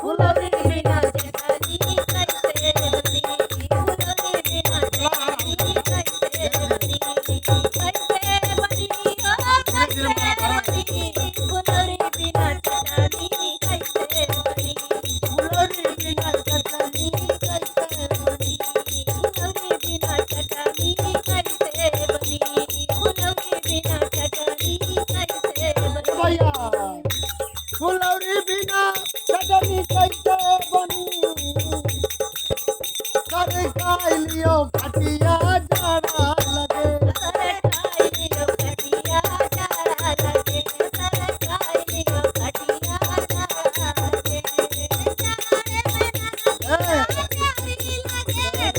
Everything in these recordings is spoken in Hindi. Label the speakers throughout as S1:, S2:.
S1: फुलौरी बिना चटनी कैसे बनी, फुलौरी बिना चटनी कैसे बनी, कैसे बनी ओ कैसे बनी, फुलौरी बिना चटनी कैसे बनी, फुलौरी बिना चटनी कैसे बनी, फुलौरी बिना चटनी कैसे बनी, फुलौरी बिना चटनी कैसे बनी।
S2: भैया फुलौरी बिना चटनी कैसे बनी, कर खाई लियो खटिया जाड़ा लगे,
S1: सरकाई लियो खटिया जाड़ा लगे, सरकाई लियो खटिया जाड़ा लगे,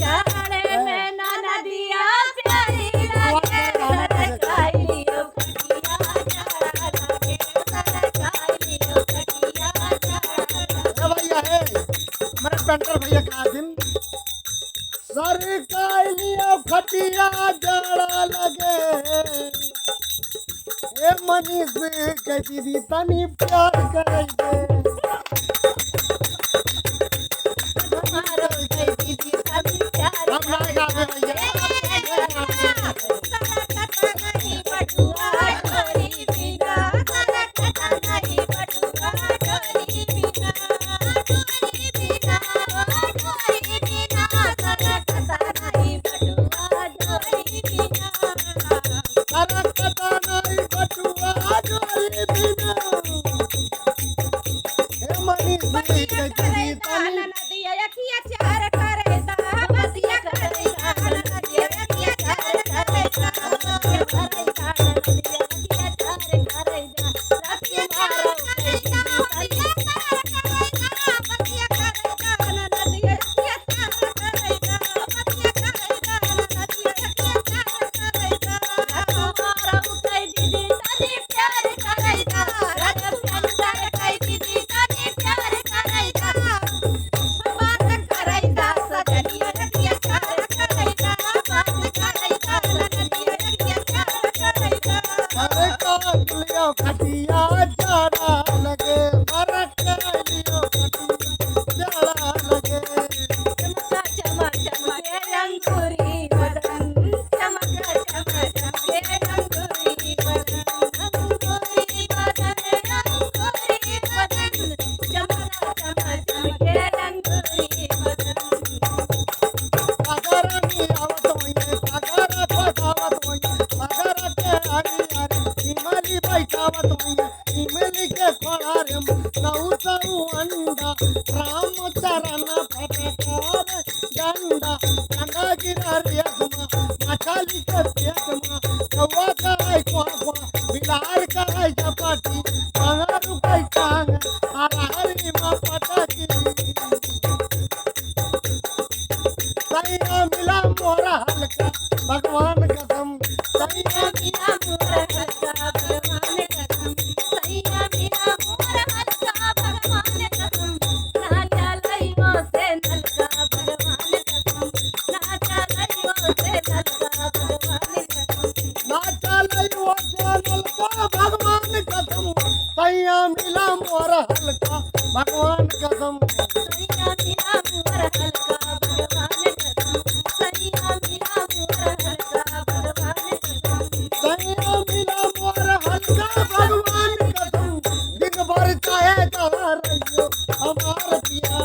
S1: जाड़े में ना नदिया प्यारी लगे, सरकाई लियो खटिया जाड़ा लगे, सरकाई लियो खटिया जाड़ा लगे।
S2: भैया है मेरे पेंटर भैया का दिन सर खाई लियो खटिया जाड़ा लगे, ए मनीष के दीदी तनी प्यार करेंगे,
S1: तुम्हारो कई दीदी सभी प्यार
S2: हम ना गावे भैया
S1: नहीं बटुआ डोरी बिना, सरकता नहीं बटुआ डोरी बिना, डोरी बिना, डोरी बिना, सरकता नहीं बटुआ डोरी बिना।
S2: सरकता नहीं बटुआ डोरी बिना, ए मनीष के दीदी तनी
S1: नदिया अखिया चार करेदा, बसिया करेदा, नदिया अखिया चार करेदा, बसिया करेदा, नदिया अखिया चार करेदा, रखिया मारो करेदा, बसिया करेदा, बसिया करेदा, नदिया अखिया चार करेदा, बसिया करेदा, नदिया अखिया चार करेदा, तुम्हारा कई दीदी तनी प्यार करेदा, राजा प्यार कई दीदी तनी प्यार करेदा, बात करेदा सजनिया रखिया चार करेदा, बात करेदा सजनिया रखिया चार करेदा।
S2: अरे काट लियो खटिया जाड़ा लगे, मरक लियो खटिया जाड़ा लगे,
S1: चमका चमक चमके अंगूरी बदन, चमका चमक चमके अंगूरी बदन, अंगूरी बदन, अंगूरी बदन, चमका चमक चमके अंगूरी बदन।
S2: सागर नी आवत होइए, सागर फसावत होइए, सागर के हरी हरी इमली बैठावत होइए, इमली के खोड़ा रे नौ सौ अंडा, राम चरण फटकार डंडा, डंडा गिरा रे घुमा, मछली के पेट में, कौवा का है क्वा, बिलार का है झपाटी, कंगारू का टांग, हरी माँ पटाकी, सैया मिला मोरा हल्का भगवान कसम, सैया
S1: मिला मोर हल्का भगवान कसम, सैया मिला मोर हल्का भगवान कसम, ना चलइयो से नलका भगवान कसम, ना चलइयो से नलका भगवान कसम,
S2: ना चले वो चैनल का भगवान कसम, सैया मिला मोरा हल्का भगवान कसम,
S1: सैया मिला मोर हल्का भगवान कसम, सैया मिला मोर हल्का भगवान कसम।
S2: सैया मिला मोरा हल्का भगवान कसम, दिन भर चाहे जहाँ रहियो हमार पिया,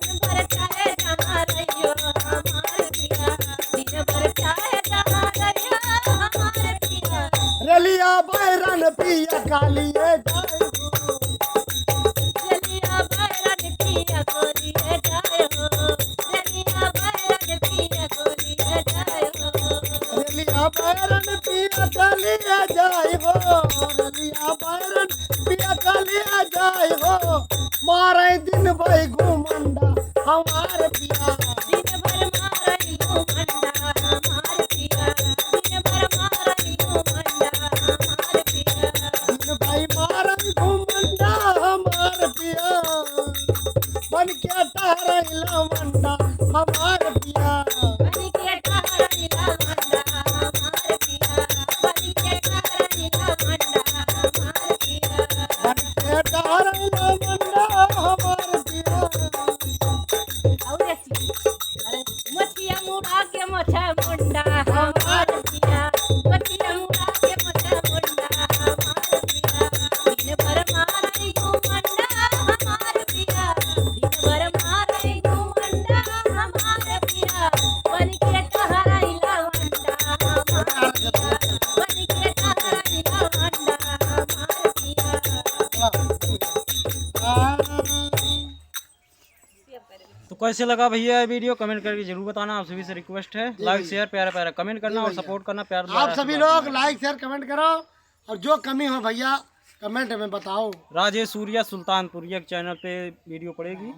S1: दिन भर चाहे जहाँ रहियो हमार पिया, दिन भर चाहे जहाँ रहियो हमार पिया।
S2: रलिया बैरन पिया कालिए जाए हो,
S1: रलिया बैरन पिया कोलिए जाए हो, रलिया बैरन पिया कोलिए जाए हो,
S2: रलिया बैरन पिया कालिए जाए हो, रलिया बैरन पिया कालिए जाए हो, मारे दिन भाई घुमंडा हमार पिया,
S1: दिन भर मारई घुमंडा हमार पिया, दिन भर मारई घुमंडा हमार पिया,
S2: दिन भाई मारन घुमंडा हमार पिया, बन के टहरैला मंडा हमार पिया,
S1: बन के ठहरइला मंडा हमार पिया, बन के ठहरइला मंडा हमार पिया,
S2: बन के टहरैला मंडा हमार पिया,
S3: कैसे लगा भैया ये वीडियो कमेंट करके जरूर बताना। आप सभी से रिक्वेस्ट है, लाइक शेयर प्यारा प्यारा कमेंट करना और सपोर्ट करना, प्यार
S2: आप
S3: दुलार
S2: सभी
S3: आशीर्वाद
S2: लोग
S3: देना।
S2: लाइक शेयर कमेंट करो और जो कमी हो भैया कमेंट में बताओ।
S3: राजेश सूर्या सुल्तानपुर ये चैनल पे वीडियो पड़ेगी।